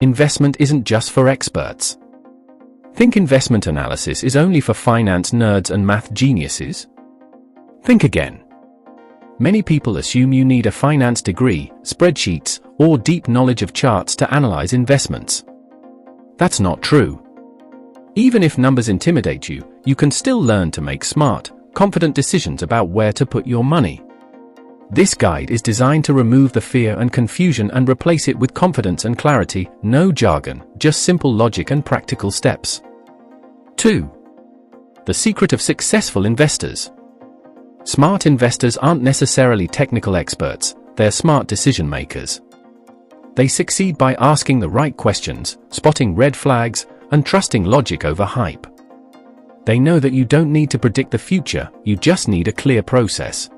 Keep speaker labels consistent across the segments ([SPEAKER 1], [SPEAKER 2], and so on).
[SPEAKER 1] Investment isn't just for experts. Think investment analysis is only for finance nerds and math geniuses? Think again. Many people assume you need a finance degree, spreadsheets, or deep knowledge of charts to analyze investments. That's not true. Even if numbers intimidate you, you can still learn to make smart, confident decisions about where to put your money. This guide is designed to remove the fear and confusion and replace it with confidence and clarity, no jargon, just simple logic and practical steps. 2. The secret of successful investors. Smart investors aren't necessarily technical experts, they're smart decision makers. They succeed by asking the right questions, spotting red flags, and trusting logic over hype. They know that you don't need to predict the future, you just need a clear process.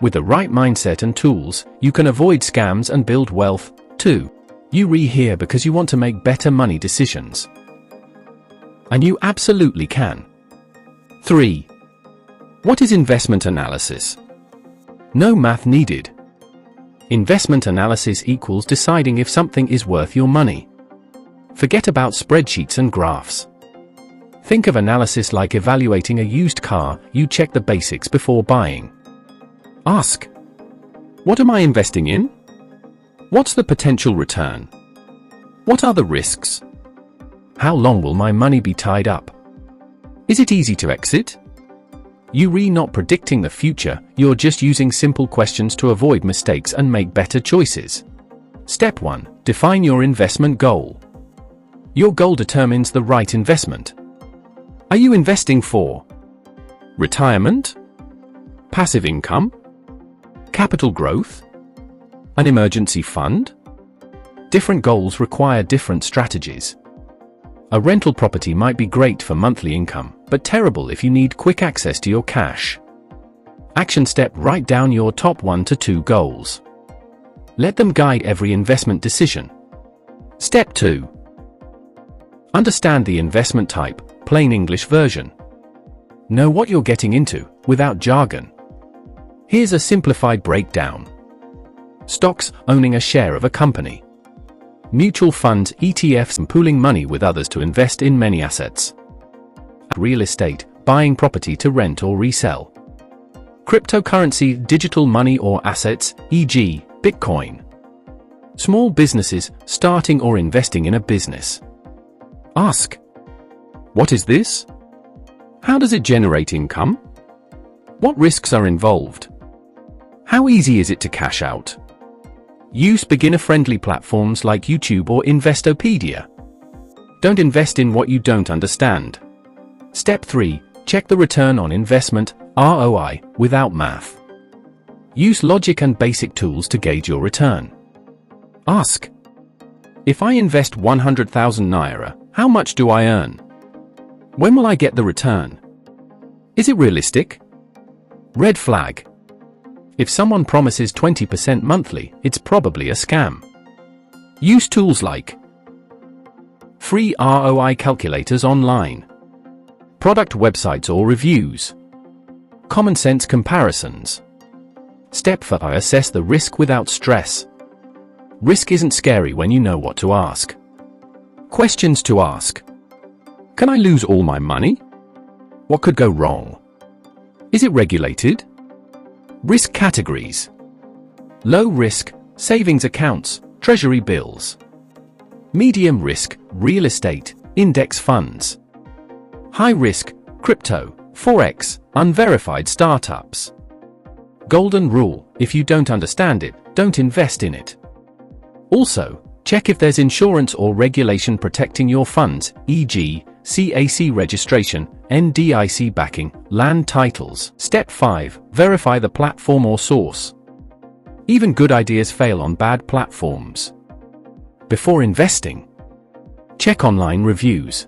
[SPEAKER 1] With the right mindset and tools, you can avoid scams and build wealth, too. You here because you want to make better money decisions. And you absolutely can. 3. What is investment analysis? No math needed. Investment analysis equals deciding if something is worth your money. Forget about spreadsheets and graphs. Think of analysis like evaluating a used car. You check the basics before buying. Ask, what am I investing in? What's the potential return? What are the risks? How long will my money be tied up? Is it easy to exit? You're not predicting the future, you're just using simple questions to avoid mistakes and make better choices. Step 1. Define your investment goal. Your goal determines the right investment. Are you investing for retirement? Passive income? Capital growth? An emergency fund? Different goals require different strategies. A rental property might be great for monthly income, but terrible if you need quick access to your cash. Action step: write down your top 1 to 2 goals. Let them guide every investment decision. Step 2. Understand the investment type, plain English version. Know what you're getting into, without jargon. Here's a simplified breakdown. Stocks, owning a share of a company. Mutual funds, ETFs, and pooling money with others to invest in many assets. Real estate, buying property to rent or resell. Cryptocurrency, digital money or assets, e.g., Bitcoin. Small businesses, starting or investing in a business. Ask, what is this? How does it generate income? What risks are involved? How easy is it to cash out? Use beginner-friendly platforms like YouTube or Investopedia. Don't invest in what you don't understand. Step 3. Check the return on investment, ROI, without math. Use logic and basic tools to gauge your return. Ask, if I invest 100,000 Naira, how much do I earn? When will I get the return? Is it realistic? Red flag. If someone promises 20% monthly, it's probably a scam. Use tools like free ROI calculators online, product websites or reviews, common sense comparisons. Step 4. Assess the risk without stress. Risk isn't scary when you know what to ask. Questions to ask. Can I lose all my money? What could go wrong? Is it regulated? Risk categories. Low risk, savings accounts, treasury bills. Medium risk, real estate, index funds. High risk, crypto, forex, unverified startups. Golden rule: if you don't understand it, don't invest in it. Also, check if there's insurance or regulation protecting your funds, e.g., CAC registration, NDIC backing, land titles. Step 5. Verify the platform or source. Even good ideas fail on bad platforms. Before investing, check online reviews.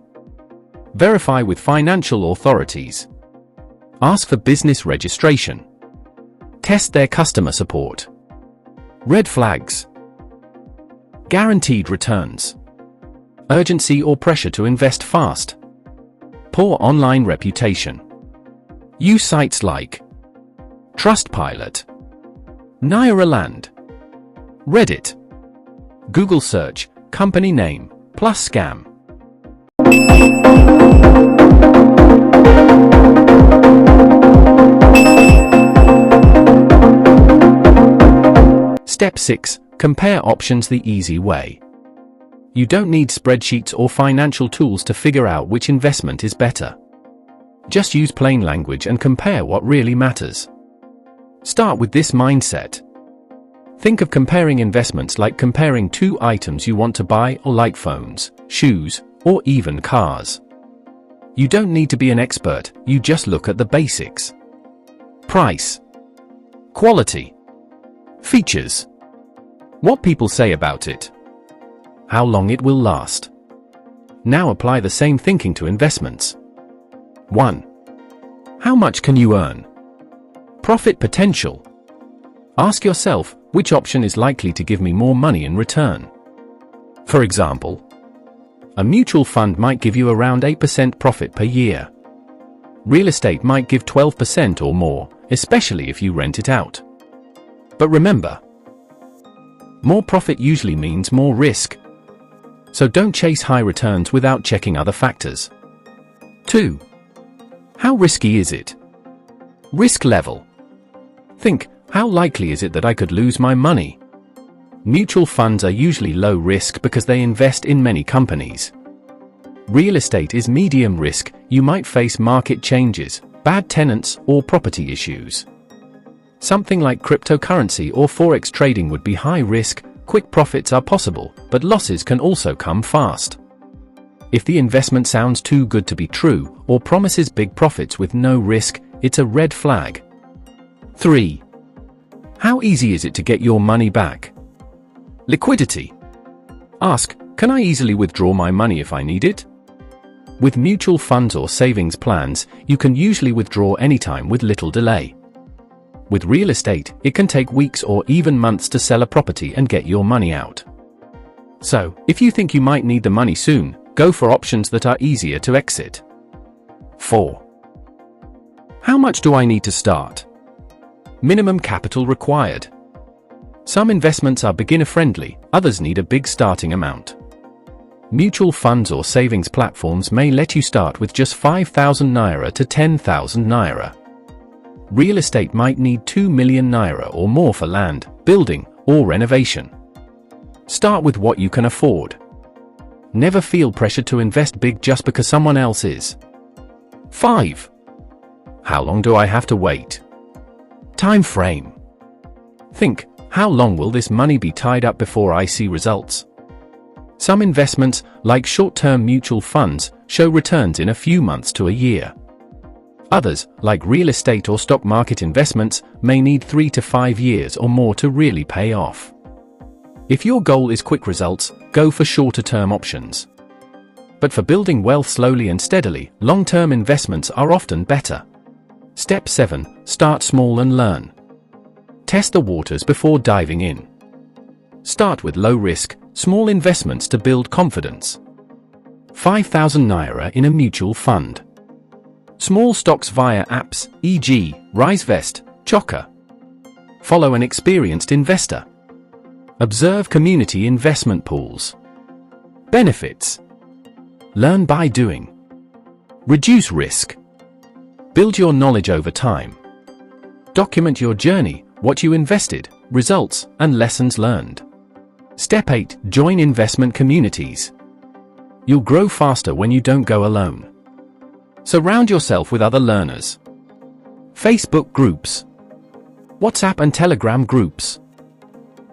[SPEAKER 1] Verify with financial authorities. Ask for business registration. Test their customer support. Red flags. Guaranteed returns. Urgency or pressure to invest fast. Poor online reputation. Use sites like Trustpilot, Nairaland, Reddit, Google search, company name, plus scam. Step 6. Compare options the easy way. You don't need spreadsheets or financial tools to figure out which investment is better. Just use plain language and compare what really matters. Start with this mindset. Think of comparing investments like comparing two items you want to buy, or like phones, shoes, or even cars. You don't need to be an expert, you just look at the basics. Price, quality, features, what people say about it, how long it will last. Now apply the same thinking to investments. 1. How much can you earn? Profit potential. Ask yourself, which option is likely to give me more money in return? For example, a mutual fund might give you around 8% profit per year. Real estate might give 12% or more, especially if you rent it out. But remember, more profit usually means more risk. So don't chase high returns without checking other factors. 2. How risky is it? Risk level. Think, how likely is it that I could lose my money? Mutual funds are usually low risk because they invest in many companies. Real estate is medium risk, you might face market changes, bad tenants, or property issues. Something like cryptocurrency or forex trading would be high risk, quick profits are possible, but losses can also come fast. If the investment sounds too good to be true, or promises big profits with no risk, it's a red flag. 3. How easy is it to get your money back? Liquidity. Ask, can I easily withdraw my money if I need it? With mutual funds or savings plans, you can usually withdraw anytime with little delay. With real estate, it can take weeks or even months to sell a property and get your money out. So, if you think you might need the money soon, go for options that are easier to exit. 4. How much do I need to start? Minimum capital required. Some investments are beginner-friendly, others need a big starting amount. Mutual funds or savings platforms may let you start with just 5,000 naira to 10,000 naira. Real estate might need 2 million naira or more for land, building, or renovation. Start with what you can afford. Never feel pressure to invest big just because someone else is. 5. How long do I have to wait? Time frame. Think, how long will this money be tied up before I see results? Some investments, like short-term mutual funds, show returns in a few months to a year. Others, like real estate or stock market investments, may need 3 to 5 years or more to really pay off. If your goal is quick results, go for shorter-term options. But for building wealth slowly and steadily, long-term investments are often better. Step 7. Start small and learn. Test the waters before diving in. Start with low-risk, small investments to build confidence. 5,000 naira in a mutual fund. Small stocks via apps, e.g., RiseVest, Choker. Follow an experienced investor. Observe community investment pools. Benefits. Learn by doing. Reduce risk. Build your knowledge over time. Document your journey, what you invested, results, and lessons learned. Step 8. Join investment communities. You'll grow faster when you don't go alone. Surround yourself with other learners. Facebook groups. WhatsApp and Telegram groups.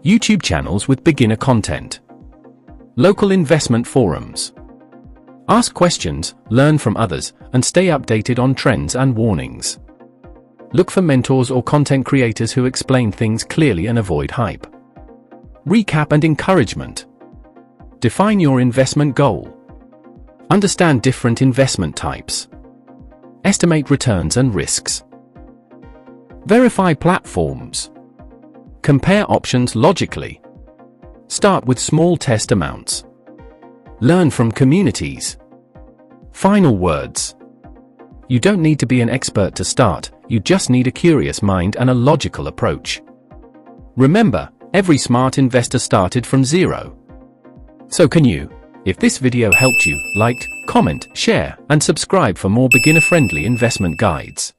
[SPEAKER 1] YouTube channels with beginner content. Local investment forums. Ask questions, learn from others, and stay updated on trends and warnings. Look for mentors or content creators who explain things clearly and avoid hype. Recap and encouragement. Define your investment goal. Understand different investment types. Estimate returns and risks. Verify platforms. Compare options logically. Start with small test amounts. Learn from communities. Final words. You don't need to be an expert to start, you just need a curious mind and a logical approach. Remember, every smart investor started from zero. So can you. If this video helped you, like, comment, share, and subscribe for more beginner-friendly investment guides.